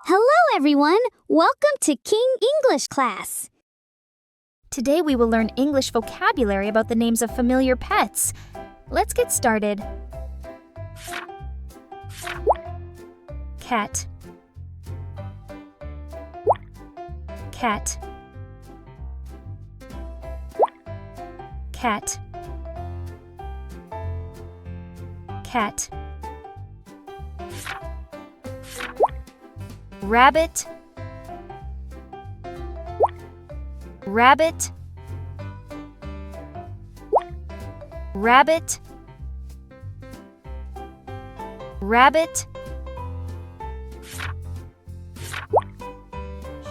Hello everyone! Welcome to King English class. Today we will learn English vocabulary about the names of familiar pets. Let's get started. Cat. Cat. Cat. Cat. Rabbit. Rabbit. Rabbit. Rabbit.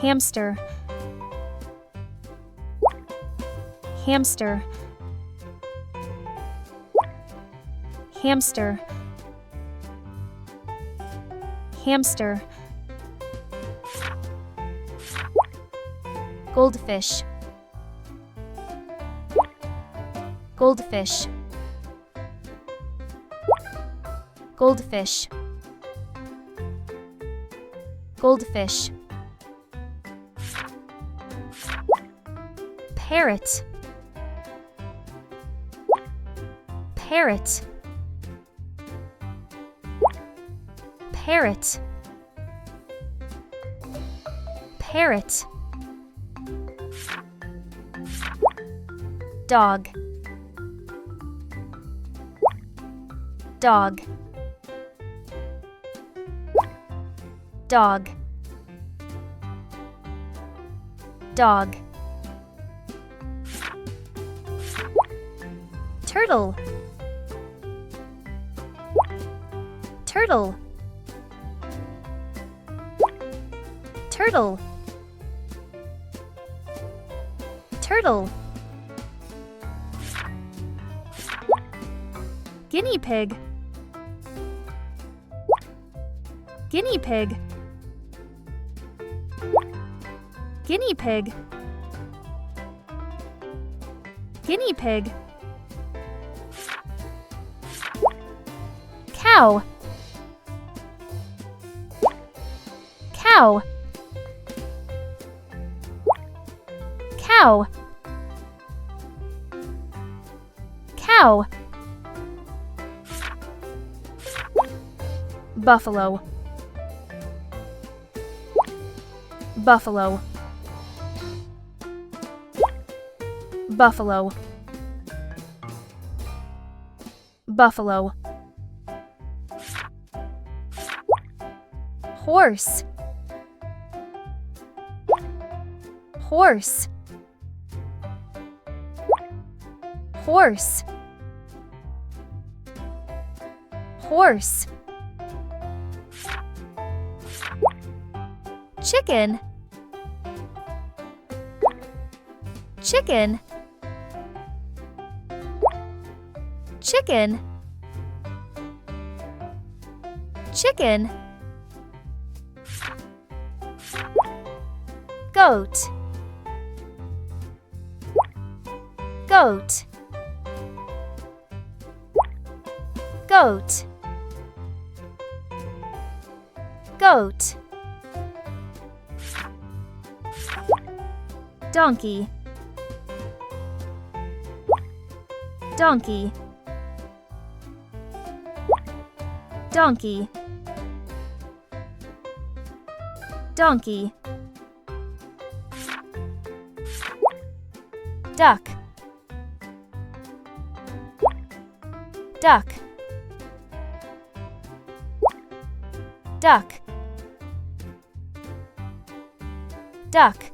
Hamster. Hamster. Hamster. Hamster. Goldfish. Goldfish. Goldfish. Goldfish. Parrot. Parrot. Parrot. Parrot. Dog. Dog. Dog. Dog. Turtle. Turtle. Turtle. Turtle. Guinea pig. Guinea pig. Guinea pig. Guinea pig. Cow. Cow. Cow. Cow. Buffalo. Buffalo. Buffalo. Buffalo. Horse. Horse. Horse. Horse. Chicken. Chicken. Chicken. Chicken. Goat. Goat. Goat. Goat. Donkey. Donkey. Donkey. Donkey. Duck. Duck. Duck. Duck.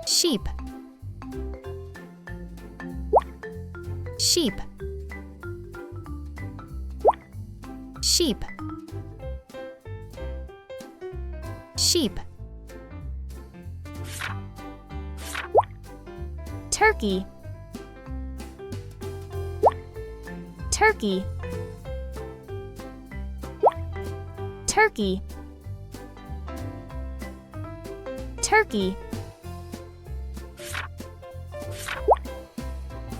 Sheep. Sheep. Sheep. Sheep. Turkey. Turkey. Turkey. Turkey.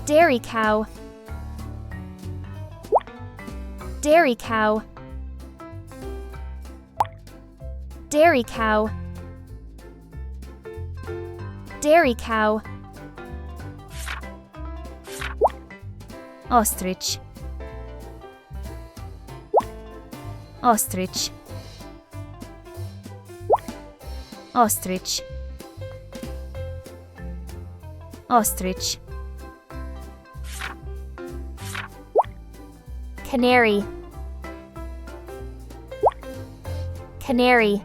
Dairy cow. Dairy cow. Dairy cow. Dairy cow. Ostrich. Ostrich. Ostrich. Ostrich. Canary. Canary.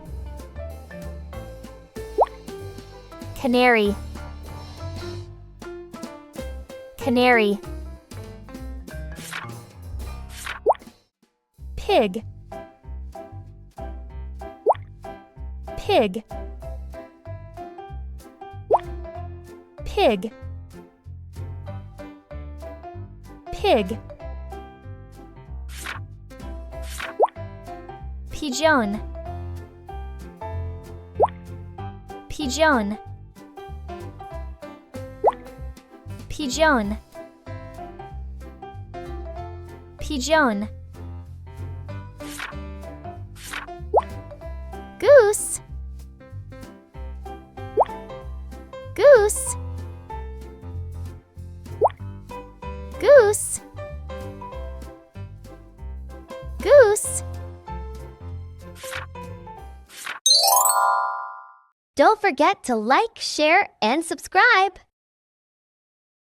Canary. Canary. Pig. Pig. Pig. Pig. Pigeon. Pigeon. Pigeon. Pigeon. Goose. Goose. Goose. Goose. Don't forget to like, share, and subscribe.